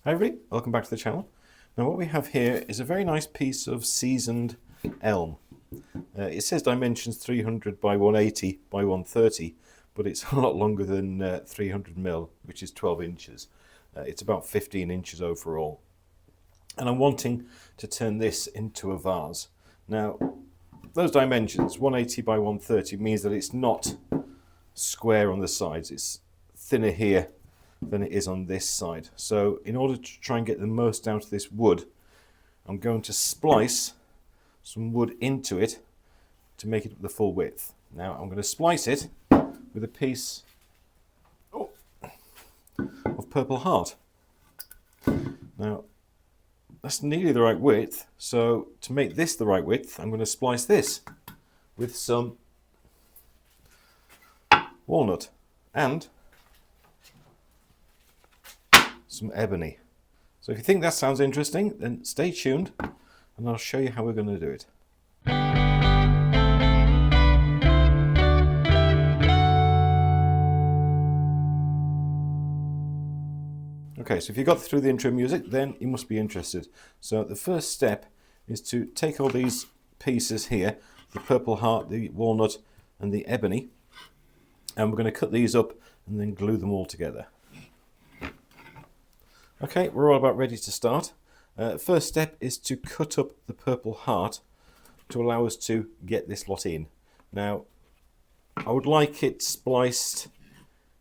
Hi everybody, welcome back to the channel. Now what we have here is a very nice piece of seasoned elm. It says dimensions 300 by 180 by 130, but it's a lot longer than 300 mil, which is 12 inches. It's about 15 inches overall. And I'm wanting to turn this into a vase. Now those dimensions, 180 by 130, means that it's not square on the sides. It's thinner here than it is on this side. So in order to try and get the most out of this wood, I'm going to splice some wood into it to make it the full width. Now I'm going to splice it with a piece of purple heart. Now that's nearly the right width, so to make this the right width, I'm going to splice this with some walnut and some ebony. So if you think that sounds interesting, then stay tuned and I'll show you how we're going to do it. Okay, so if you got through the intro music, then you must be interested. So the first step is to take all these pieces here, the purple heart, the walnut and the ebony, and we're going to cut these up and then glue them all together. Okay, we're all about ready to start. First step is to cut up the purple heart to allow us to get this lot in. Now, I would like it spliced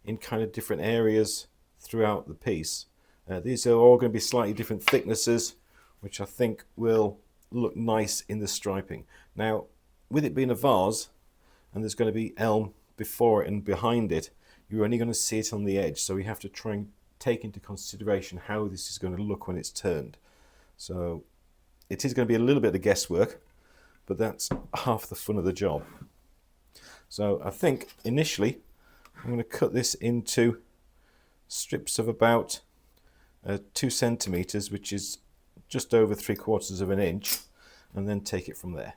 in kind of different areas throughout the piece. These are all going to be slightly different thicknesses, which I think will look nice in the striping. Now, with it being a vase, and there's going to be elm before it and behind it, you're only going to see it on the edge, so we have to try and take into consideration how this is going to look when it's turned. So it is going to be a little bit of guesswork, but that's half the fun of the job. So I think initially I'm going to cut this into strips of about 2 centimeters, which is just over 3/4 of an inch, and then take it from there.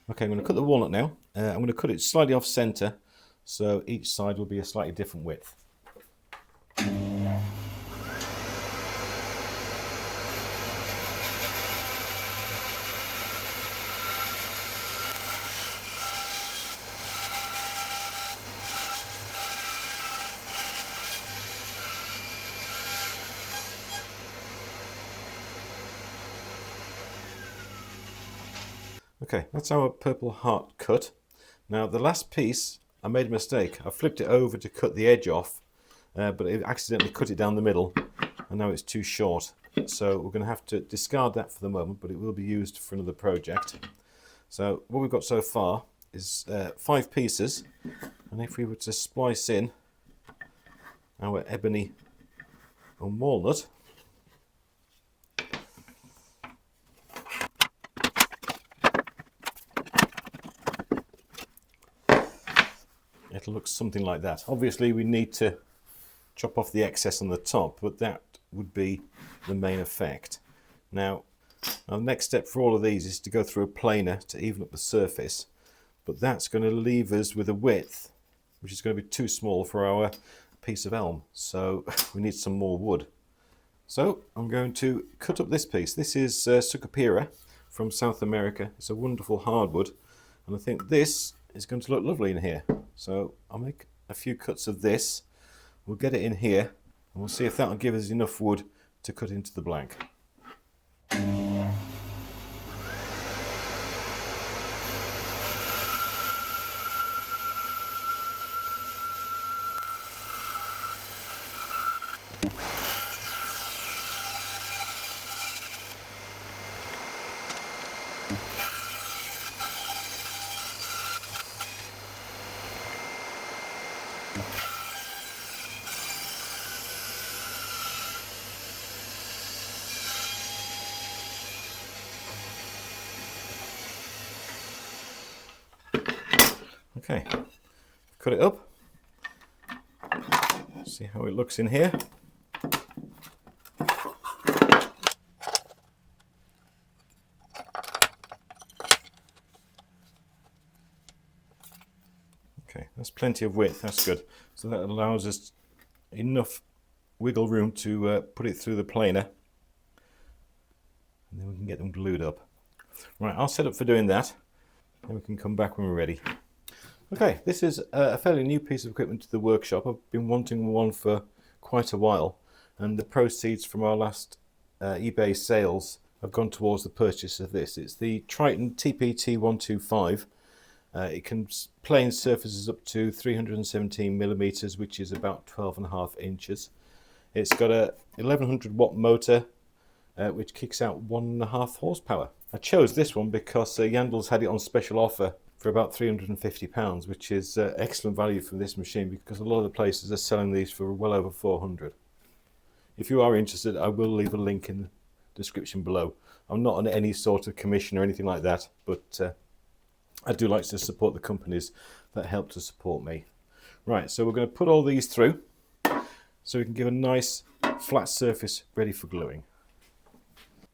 Okay, I'm going to cut the walnut now. I'm going to cut it slightly off center, so each side will be a slightly different width. Okay, that's our purple heart cut. Now the last piece, I made a mistake. I flipped it over to cut the edge off, but I accidentally cut it down the middle, and now it's too short. So we're going to have to discard that for the moment, but it will be used for another project. So what we've got so far is 5 pieces, and if we were to splice in our ebony and walnut, it'll look something like that. Obviously we need to chop off the excess on the top, but that would be the main effect. Now, our next step for all of these is to go through a planer to even up the surface, but that's going to leave us with a width which is going to be too small for our piece of elm, so we need some more wood. So I'm going to cut up this piece. This is sucupira from South America. It's a wonderful hardwood, and I think this is going to look lovely in here. So I'll make a few cuts of this, we'll get it in here, and we'll see if that'll give us enough wood to cut into the blank. Okay, cut it up. See how it looks in here. Okay, that's plenty of width, that's good. So that allows us enough wiggle room to put it through the planer, and then we can get them glued up. Right, I'll set up for doing that, and we can come back when we're ready. Okay, this is a fairly new piece of equipment to the workshop. I've been wanting one for quite a while, and the proceeds from our last eBay sales have gone towards the purchase of this. It's the Triton TPT125. It can plane surfaces up to 317 millimeters, which is about 12.5 inches. It's got a 1100 watt motor, which kicks out 1.5 horsepower. I chose this one because Yandel's had it on special offer for about £350, which is excellent value for this machine, because a lot of the places are selling these for well over 400. If you are interested, I will leave a link in the description below. I'm not on any sort of commission or anything like that, but I do like to support the companies that help to support me. Right, so we're going to put all these through so we can give a nice flat surface ready for gluing.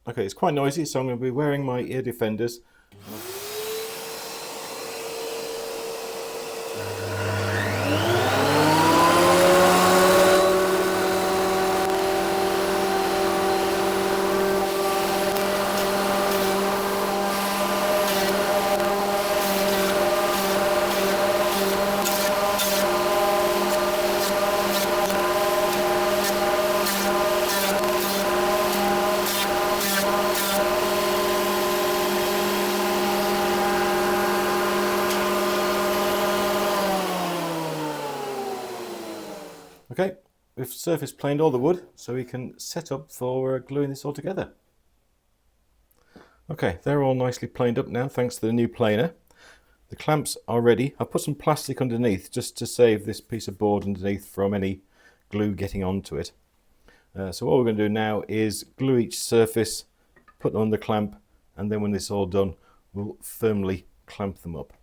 Okay, it's quite noisy, so I'm going to be wearing my ear defenders. Okay, we've surface planed all the wood, so we can set up for gluing this all together. Okay, they're all nicely planed up now, thanks to the new planer. The clamps are ready. I've put some plastic underneath just to save this piece of board underneath from any glue getting onto it. So what we're going to do now is glue each surface, put them on the clamp, and then when this is all done, we'll firmly clamp them up.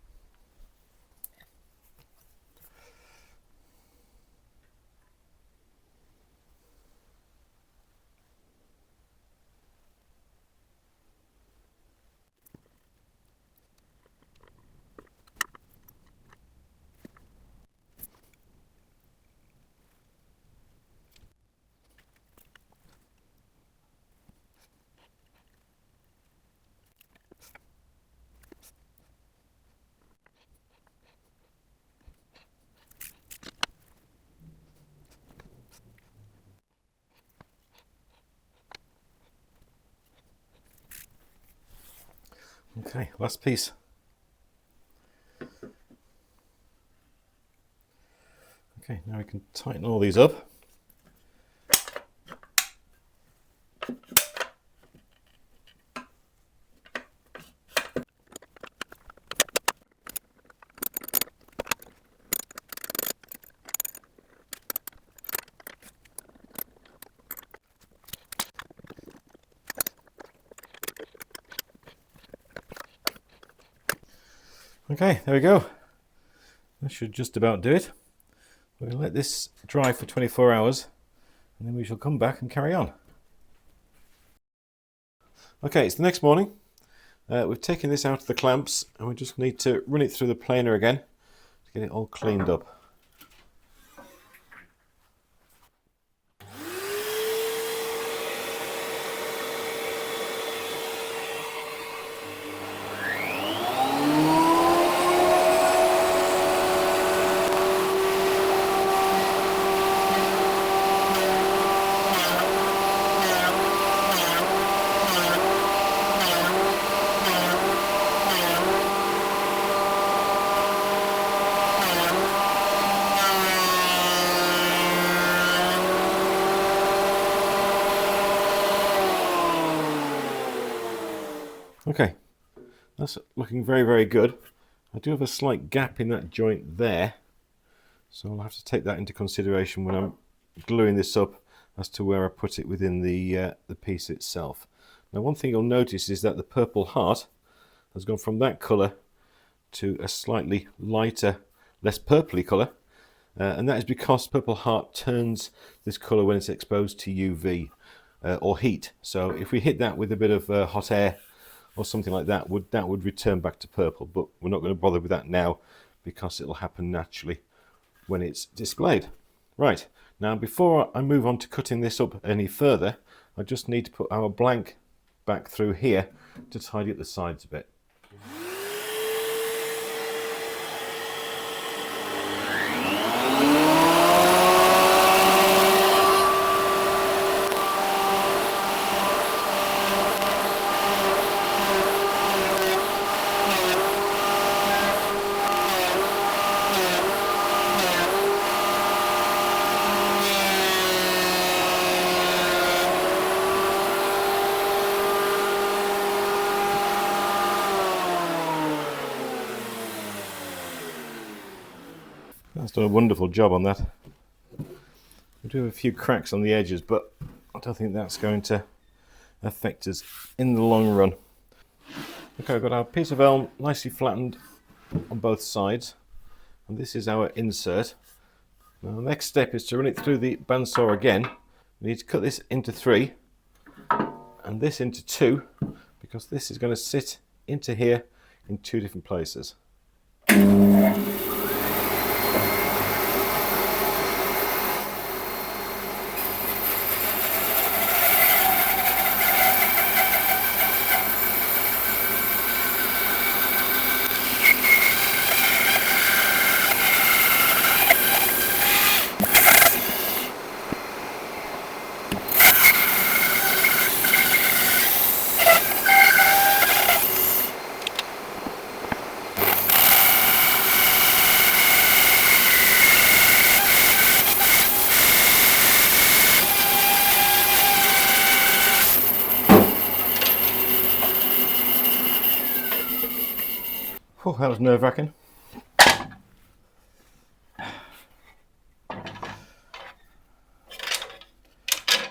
Okay, last piece. Okay, now we can tighten all these up. Okay, there we go. That should just about do it. We're going to let this dry for 24 hours and then we shall come back and carry on. Okay, it's the next morning. We've taken this out of the clamps and we just need to run it through the planer again to get it all cleaned up. Okay, that's looking very, very good. I do have a slight gap in that joint there, So I'll have to take that into consideration when I'm gluing this up as to where I put it within the piece itself. Now one thing you'll notice is that the purple heart has gone from that colour to a slightly lighter, less purpley colour, and that is because purple heart turns this colour when it's exposed to UV or heat. So if we hit that with a bit of hot air or something like that, would return back to purple, but we're not going to bother with that now because it'll happen naturally when it's displayed. Right, now before I move on to cutting this up any further, I just need to put our blank back through here to tidy up the sides a bit. That's done a wonderful job on that. We do have a few cracks on the edges, but I don't think that's going to affect us in the long run. Okay, I've got our piece of elm nicely flattened on both sides, and this is our insert. Now the next step is to run it through the bandsaw again. We need to cut this into 3 and this into 2, because this is going to sit into here in 2 different places. Oh, that was nerve-wracking. Right,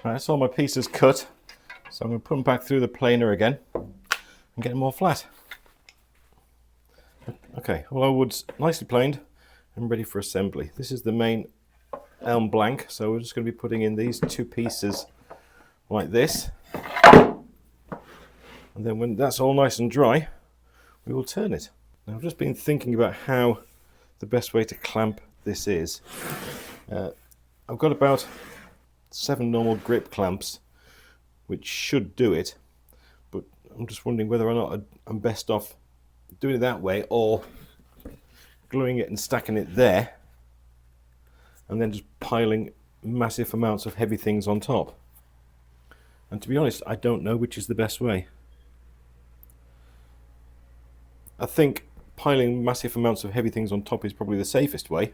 that's all my pieces cut, so I'm going to put them back through the planer again and get them all flat. Okay, all our wood's nicely planed and ready for assembly. This is the main elm blank, so we're just going to be putting in these 2 pieces like this, and then when that's all nice and dry, we will turn it. Now I've just been thinking about how the best way to clamp this is. I've got about 7 normal grip clamps which should do it, but I'm just wondering whether or not I'm best off doing it that way or gluing it and stacking it there and then just piling massive amounts of heavy things on top. And to be honest, I don't know which is the best way. I think piling massive amounts of heavy things on top is probably the safest way,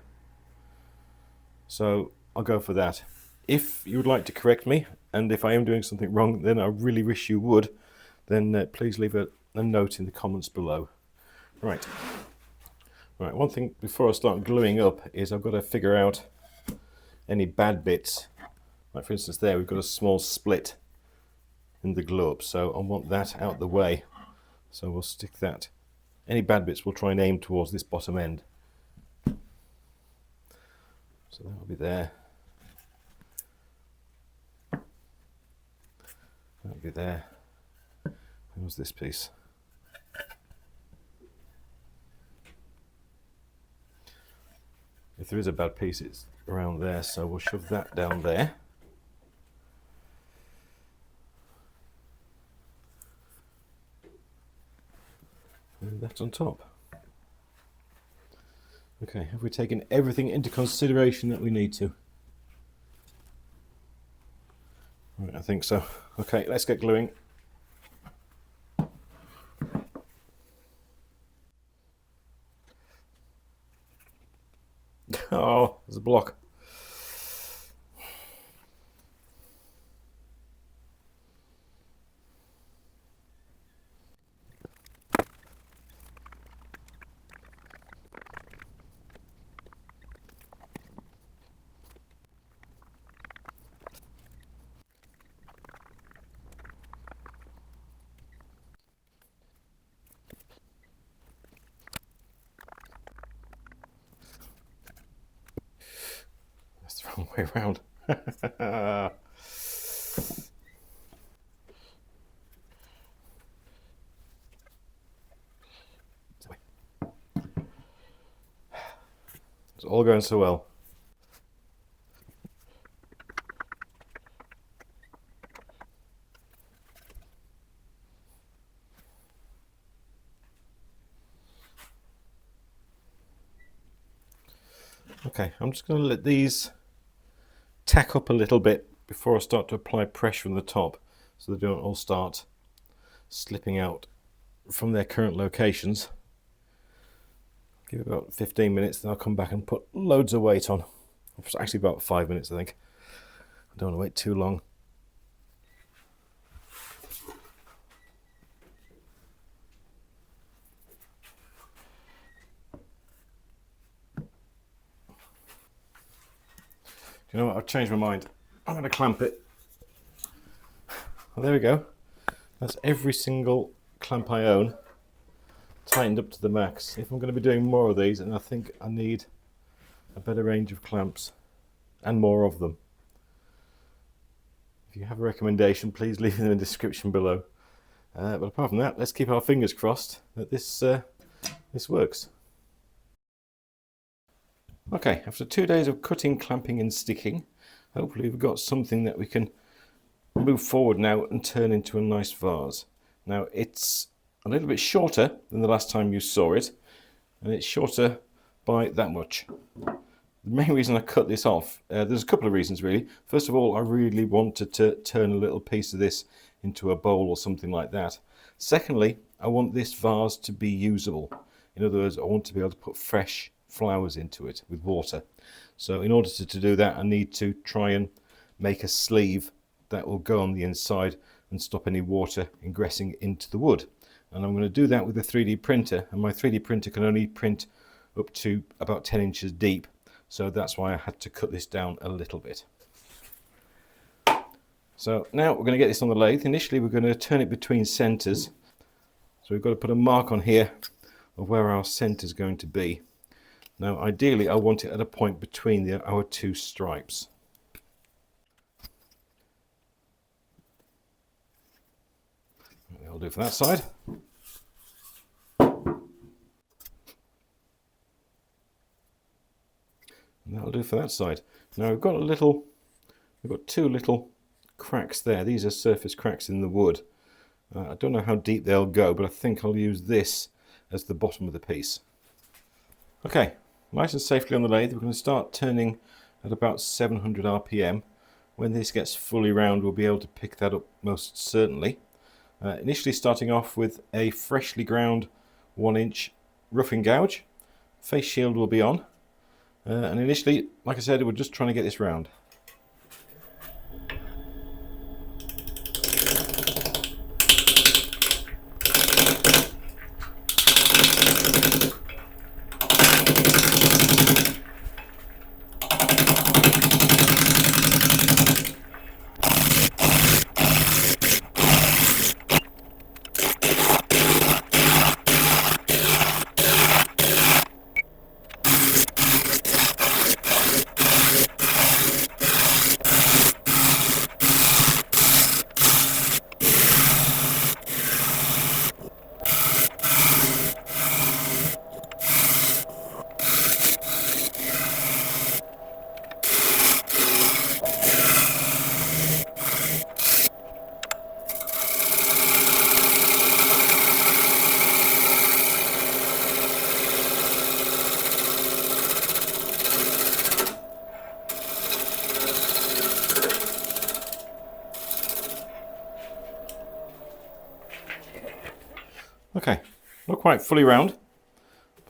so I'll go for that. If you would like to correct me, and if I am doing something wrong, then I really wish you would, then please leave a note in the comments below. Right, one thing before I start gluing up is I've got to figure out any bad bits. Like for instance there, we've got a small split in the glue up, so I want that out the way, so we'll stick that. Any bad bits we'll try and aim towards this bottom end. So that will be there. That'll be there. Where was this piece? If there is a bad piece, it's around there, so we'll shove that down there. And that's on top. Okay, have we taken everything into consideration that we need to? Right, I think so. Okay, let's get gluing. Oh, there's a block. way around. It's all going so well. Okay, I'm just going to let these tack up a little bit before I start to apply pressure on the top, so they don't all start slipping out from their current locations. Give it about 15 minutes, then I'll come back and put loads of weight on. It's actually about 5 minutes, I think. I don't want to wait too long. You know what, I've changed my mind. I'm going to clamp it. Well, there we go. That's every single clamp I own tightened up to the max. If I'm going to be doing more of these, and I think I need a better range of clamps and more of them. If you have a recommendation, please leave them in the description below. But apart from that, let's keep our fingers crossed that this works. Okay, after 2 days of cutting, clamping and sticking, hopefully we've got something that we can move forward now and turn into a nice vase. Now it's a little bit shorter than the last time you saw it, and it's shorter by that much. The main reason I cut this off, there's a couple of reasons really. First of all, I really wanted to turn a little piece of this into a bowl or something like that. Secondly, I want this vase to be usable. In other words, I want to be able to put fresh flowers into it with water. So in order to do that, I need to try and make a sleeve that will go on the inside and stop any water ingressing into the wood. And I'm going to do that with a 3D printer, and my 3D printer can only print up to about 10 inches deep, so that's why I had to cut this down a little bit. So now we're going to get this on the lathe. Initially we're going to turn it between centres, so we've got to put a mark on here of where our centre is going to be. Now ideally I want it at a point between our two stripes. That'll do for that side. And that'll do for that side. Now we've got two little cracks there. These are surface cracks in the wood. I don't know how deep they'll go, but I think I'll use this as the bottom of the piece. Okay, nice and safely on the lathe. We're going to start turning at about 700 RPM. When this gets fully round, we'll be able to pick that up most certainly. Initially starting off with a freshly ground 1-inch roughing gouge. Face shield will be on. And initially, like I said, we're just trying to get this round. Okay, not quite fully round,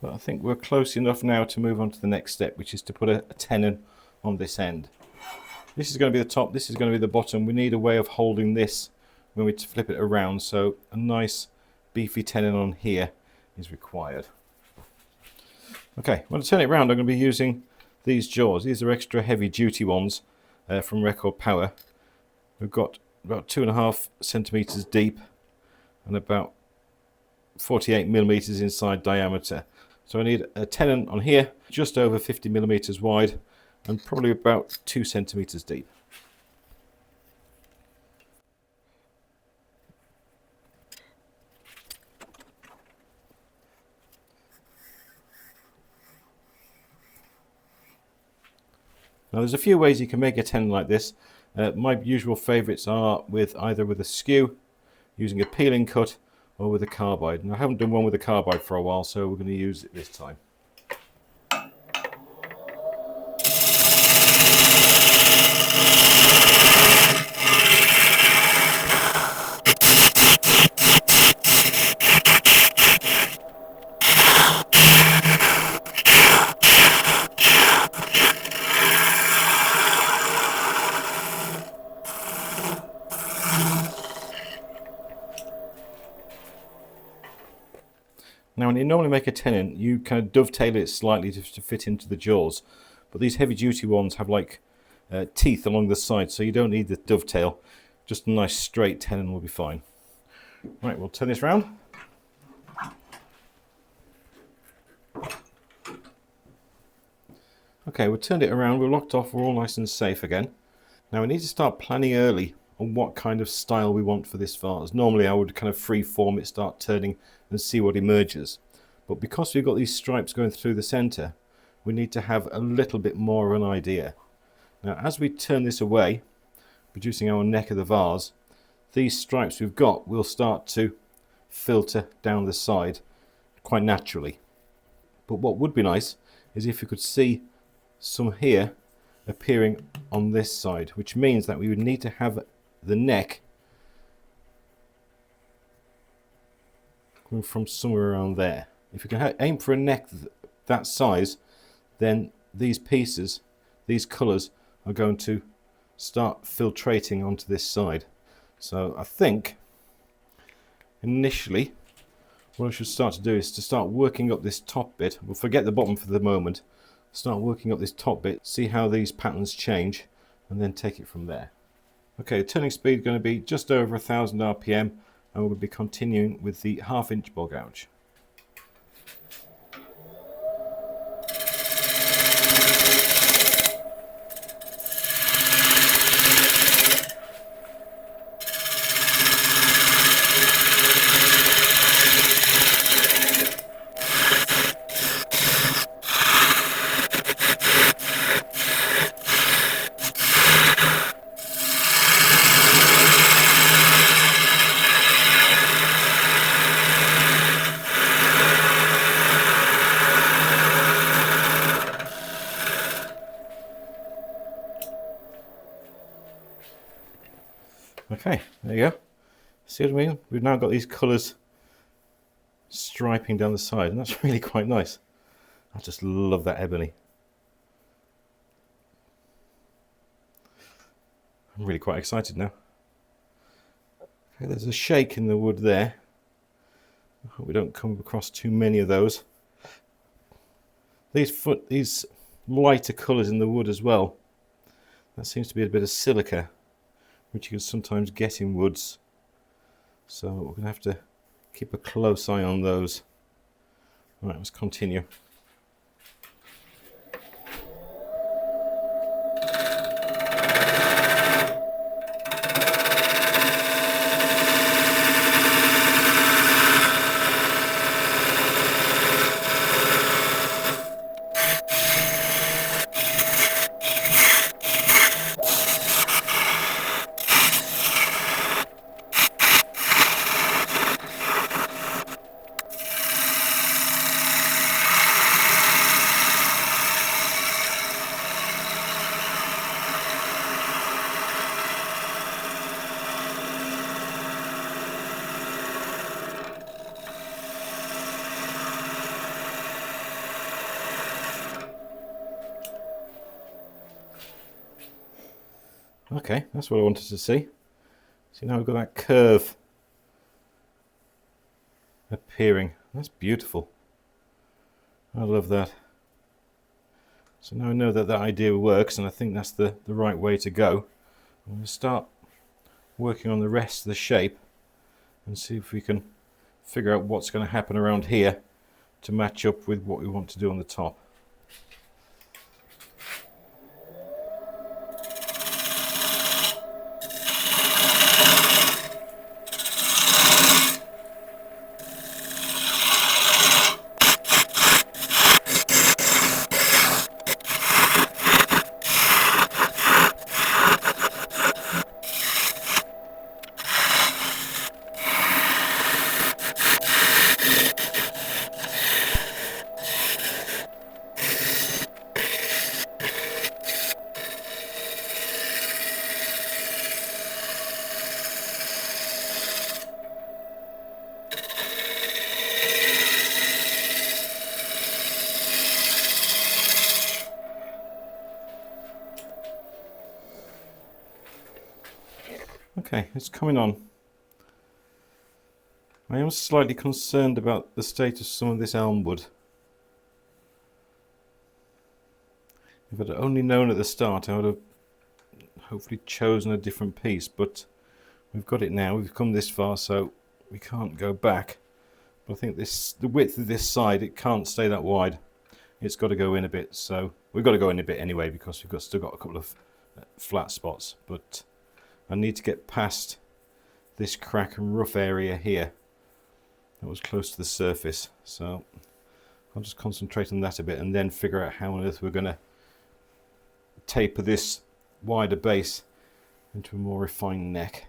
but I think we're close enough now to move on to the next step, which is to put a tenon on this end. This is going to be the top, this is going to be the bottom. We need a way of holding this when we flip it around, so a nice beefy tenon on here is required. Okay, when I turn it around, I'm going to be using these jaws. These are extra heavy duty ones from Record Power. We've got about 2.5 centimeters deep and about 48 millimeters inside diameter. So I need a tenon on here, just over 50 millimeters wide, and probably about 2 centimeters deep. Now there's a few ways you can make a tenon like this. My usual favourites are either with a skew, using a peeling cut, or with a carbide. And I haven't done one with a carbide for a while, so we're going to use it this time. Now when you normally make a tenon, you kind of dovetail it slightly to fit into the jaws, but these heavy duty ones have like teeth along the side, so you don't need the dovetail. Just a nice straight tenon will be fine. Right, we'll turn this round. Okay, we've turned it around, we're locked off, we're all nice and safe again. Now we need to start planning early on what kind of style we want for this vase. Normally I would kind of free form it, start turning and see what emerges. But because we've got these stripes going through the centre, we need to have a little bit more of an idea. Now as we turn this away, producing our neck of the vase, these stripes we've got will start to filter down the side quite naturally. But what would be nice is if you could see some here appearing on this side, which means that we would need to have the neck coming from somewhere around there. If you can aim for a neck that size, then these pieces, these colours, are going to start filtrating onto this side. So I think initially what I should start to do is to start working up this top bit. We'll forget the bottom for the moment. Start working up this top bit, see how these patterns change, and then take it from there. Okay, turning speed is going to be just over 1000 RPM, and we're going to be continuing with the 1/2 inch bore gouge. Okay, there you go. See what I mean? We've now got these colours striping down the side, and that's really quite nice. I just love that ebony. I'm really quite excited now. Okay, there's a shake in the wood there. I hope we don't come across too many of those. These lighter colours in the wood as well. That seems to be a bit of silica, which you can sometimes get in woods. So we're going to have to keep a close eye on those. Right, let's continue. Okay, that's what I wanted to see. See, now we've got that curve appearing. That's beautiful. I love that. So now I know that that idea works, and I think that's the right way to go. I'm going to start working on the rest of the shape and see if we can figure out what's going to happen around here to match up with what we want to do on the top. Okay, it's coming on. I am slightly concerned about the state of some of this elm wood. If I'd only known at the start, I would have hopefully chosen a different piece, but we've got it now. We've come this far, so we can't go back. But I think the width of this side, it can't stay that wide. It's got to go in a bit, so we've got to go in a bit anyway because we've still got a couple of flat spots. But I need to get past this crack and rough area here. That was close to the surface, so I'll just concentrate on that a bit and then figure out how on earth we're going to taper this wider base into a more refined neck.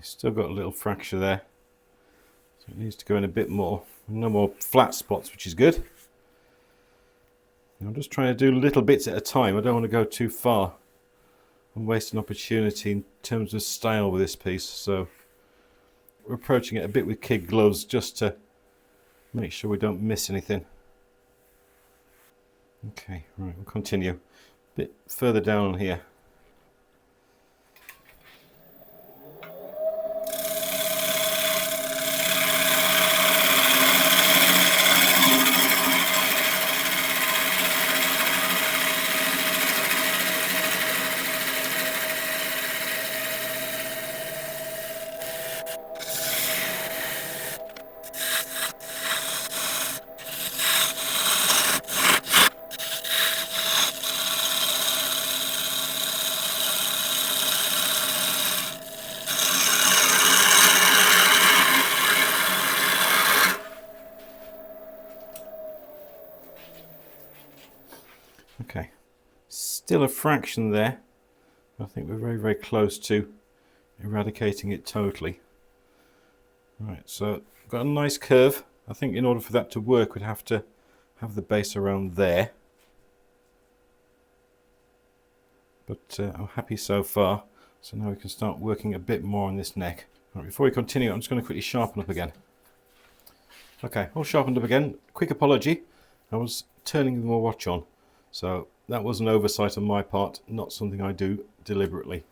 Still got a little fracture there, so it needs to go in a bit more. No more flat spots, which is good. I'm just trying to do little bits at a time. I don't want to go too far and waste an opportunity in terms of style with this piece, so we're approaching it a bit with kid gloves just to make sure we don't miss anything. Okay, right, we'll continue a bit further down on here. Okay, still a fraction there. I think we're very, very close to eradicating it totally. Right, so got a nice curve. I think in order for that to work, we'd have to have the base around there. But I'm happy so far. So now we can start working a bit more on this neck. Right, before we continue, I'm just going to quickly sharpen up again. Okay, all sharpened up again. Quick apology. I was turning my watch on. So that was an oversight on my part, not something I do deliberately.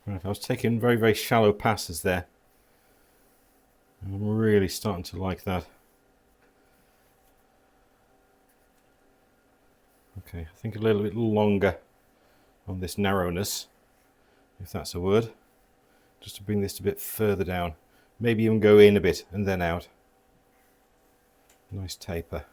Right, I was taking very, very shallow passes there. I'm really starting to like that. Okay, I think a little bit longer on this narrowness, if that's a word, just to bring this a bit further down. Maybe even go in a bit and then out. Nice taper.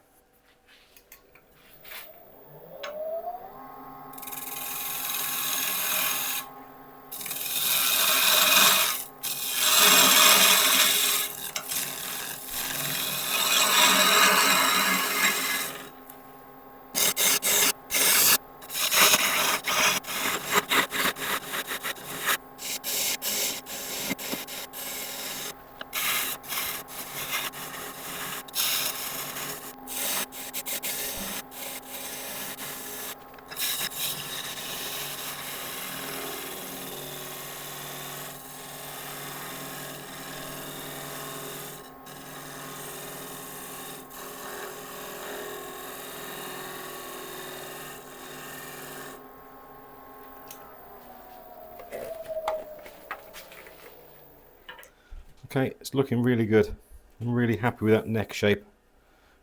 Okay, it's looking really good. I'm really happy with that neck shape,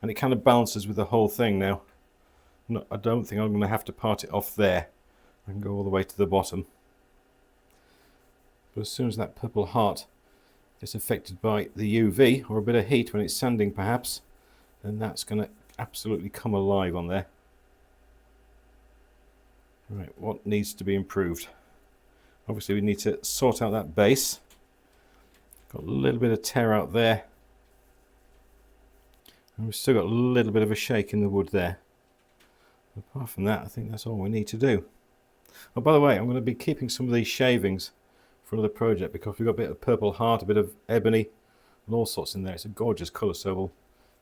and it kind of balances with the whole thing now. No, I don't think I'm going to have to part it off there. I can go all the way to the bottom. But as soon as that purple heart is affected by the UV or a bit of heat when it's sanding perhaps, then that's going to absolutely come alive on there. Right, what needs to be improved? Obviously we need to sort out that base. Got a little bit of tear out there. And we've still got a little bit of a shake in the wood there. Apart from that, I think that's all we need to do. Oh, by the way, I'm going to be keeping some of these shavings for another project because we've got a bit of purple heart, a bit of ebony and all sorts in there. It's a gorgeous colour, so we'll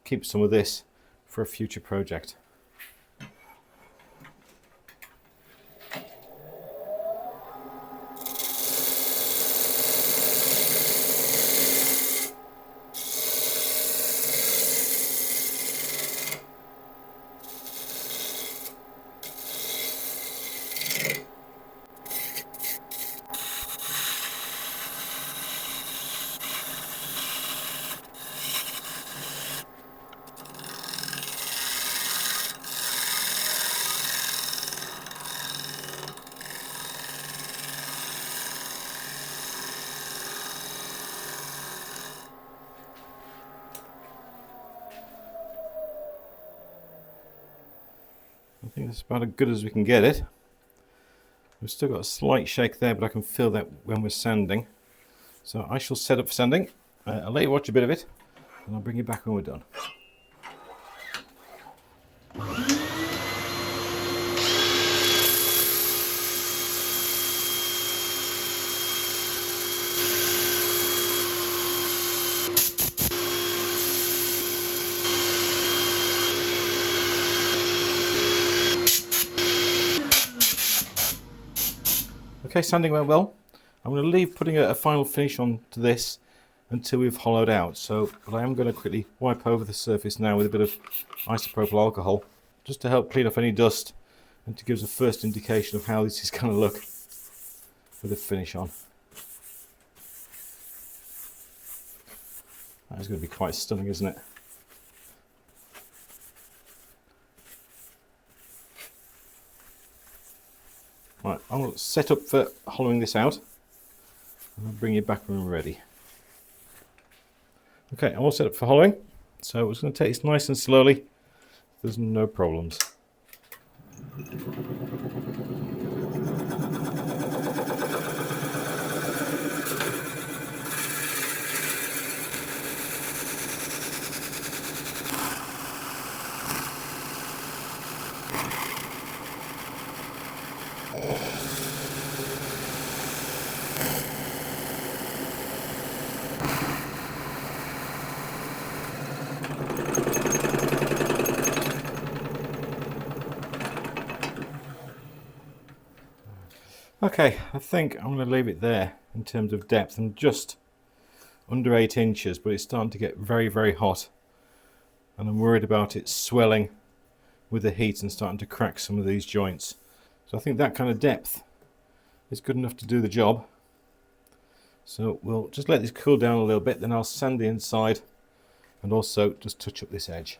keep some of this for a future project. I think that's about as good as we can get it. We've still got a slight shake there, but I can feel that when we're sanding. So I shall set up for sanding. I'll let you watch a bit of it, and I'll bring you back when we're done. Okay, sanding went well. I'm going to leave putting a final finish on to this until we've hollowed out. But I am going to quickly wipe over the surface now with a bit of isopropyl alcohol, just to help clean off any dust and to give us a first indication of how this is going to look with the finish on. That is going to be quite stunning, isn't it? Right, I'll set up for hollowing this out, and I'll bring you back when we're ready. Okay, I'm all set up for hollowing, so we're just going to take this nice and slowly. There's no problems. Okay, I think I'm going to leave it there in terms of depth. I'm just under 8 inches, but it's starting to get very, very hot. And I'm worried about it swelling with the heat and starting to crack some of these joints. So I think that kind of depth is good enough to do the job. So we'll just let this cool down a little bit, then I'll sand the inside and also just touch up this edge.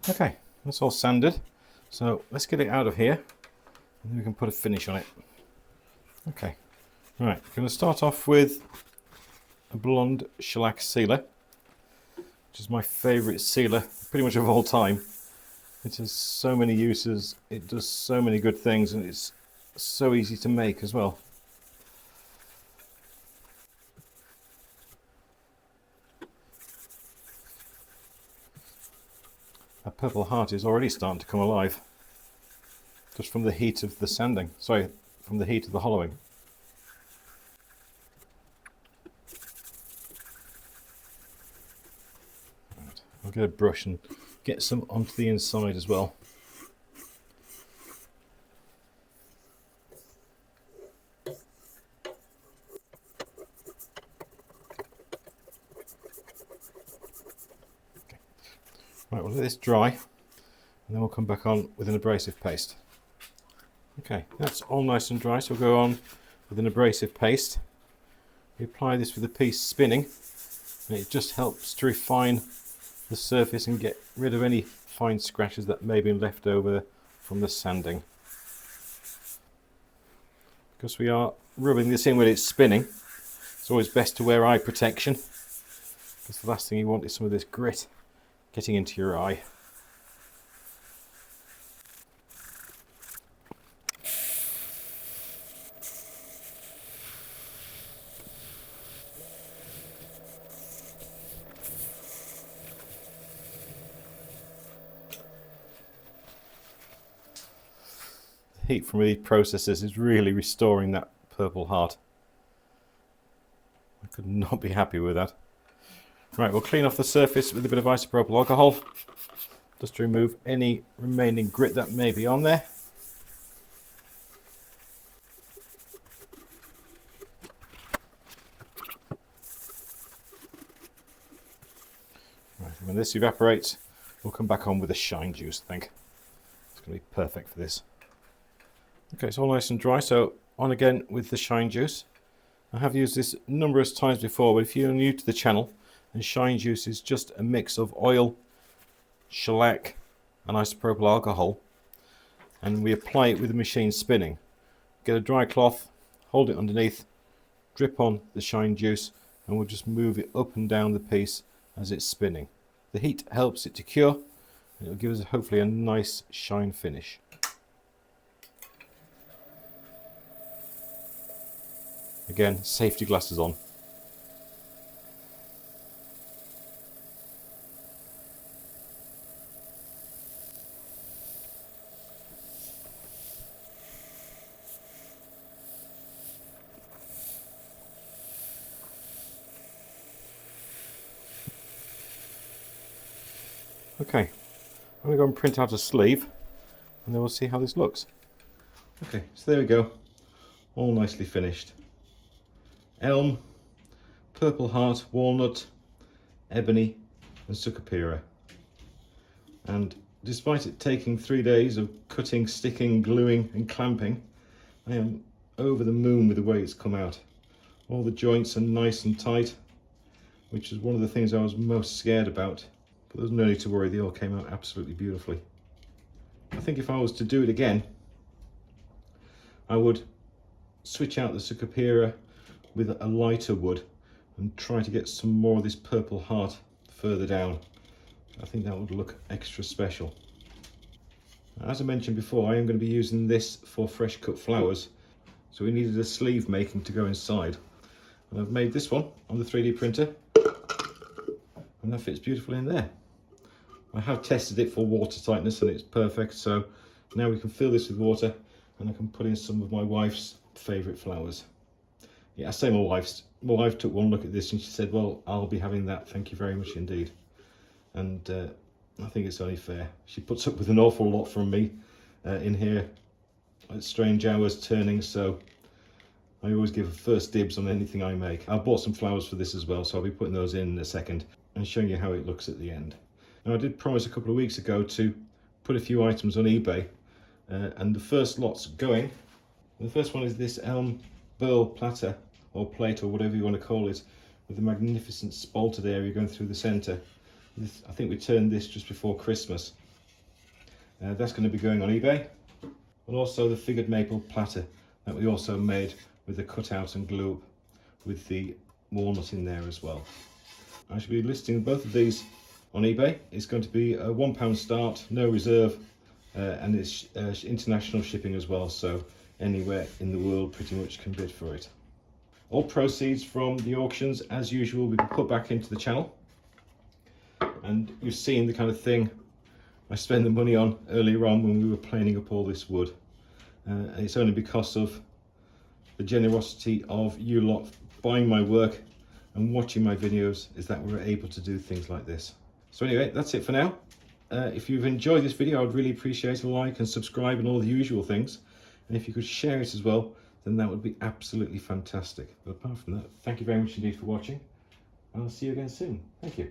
Okay, that's all sanded, so let's get it out of here and then we can put a finish on it. Okay, right, I'm going to start off with a blonde shellac sealer, which is my favourite sealer pretty much of all time. It has so many uses, it does so many good things, and it's so easy to make as well. That purple heart is already starting to come alive, just from the heat of the sanding. Sorry, from the heat of the hollowing. Right. I'll get a brush and get some onto the inside as well. Right, we'll let this dry and then we'll come back on with an abrasive paste. Okay, that's all nice and dry, so we'll go on with an abrasive paste. We apply this with the piece spinning, and it just helps to refine the surface and get rid of any fine scratches that may have been left over from the sanding. Because we are rubbing this in when it's spinning, it's always best to wear eye protection, because the last thing you want is some of this grit getting into your eye. The heat from these processes is really restoring that purple heart. I could not be happy with that. Right, we'll clean off the surface with a bit of isopropyl alcohol, just to remove any remaining grit that may be on there. Right, when this evaporates, we'll come back on with the shine juice, I think. It's going to be perfect for this. Okay, it's all nice and dry, so on again with the shine juice. I have used this numerous times before, but if you're new to the channel, and shine juice is just a mix of oil, shellac and isopropyl alcohol, and we apply it with the machine spinning. Get a dry cloth, hold it underneath, drip on the shine juice, and we'll just move it up and down the piece as it's spinning. The heat helps it to cure, and it'll give us hopefully a nice shine finish. Again, safety glasses on. Okay, I'm going to go and print out a sleeve and then we'll see how this looks. Okay, so there we go, all nicely finished. Elm, purple heart, walnut, ebony and sucupira. And despite it taking 3 days of cutting, sticking, gluing and clamping, I am over the moon with the way it's come out. All the joints are nice and tight, which is one of the things I was most scared about. But there's no need to worry, they all came out absolutely beautifully. I think if I was to do it again, I would switch out the sucupira with a lighter wood and try to get some more of this purple heart further down. I think that would look extra special. As I mentioned before, I am going to be using this for fresh cut flowers, so we needed a sleeve making to go inside. And I've made this one on the 3D printer, and that fits beautifully in there. I have tested it for water tightness and it's perfect, so now we can fill this with water and I can put in some of my wife's favourite flowers. Yeah, I say my wife took one look at this and she said, well, I'll be having that, thank you very much indeed. And I think it's only fair. She puts up with an awful lot from me in here at strange hours turning, so I always give first dibs on anything I make. I've bought some flowers for this as well, so I'll be putting those in a second and showing you how it looks at the end. Now, I did promise a couple of weeks ago to put a few items on eBay, and the first lot's going. The first one is this Elm burl platter, or plate, or whatever you want to call it, with the magnificent spalted area going through the centre. I think we turned this just before Christmas. That's going to be going on eBay. And also the figured maple platter that we also made with the cutout and glue up with the walnut in there as well. I should be listing both of these on eBay. It's going to be a £1 start, no reserve, and it's international shipping as well, so anywhere in the world pretty much can bid for it. All proceeds from the auctions, as usual, will be put back into the channel, and you've seen the kind of thing I spent the money on earlier on when we were planing up all this wood. And it's only because of the generosity of you lot buying my work and watching my videos is that we're able to do things like this. So anyway, that's it for now. If you've enjoyed this video, I'd really appreciate a like and subscribe and all the usual things. And if you could share it as well, then that would be absolutely fantastic. But apart from that, thank you very much indeed for watching. And I'll see you again soon. Thank you.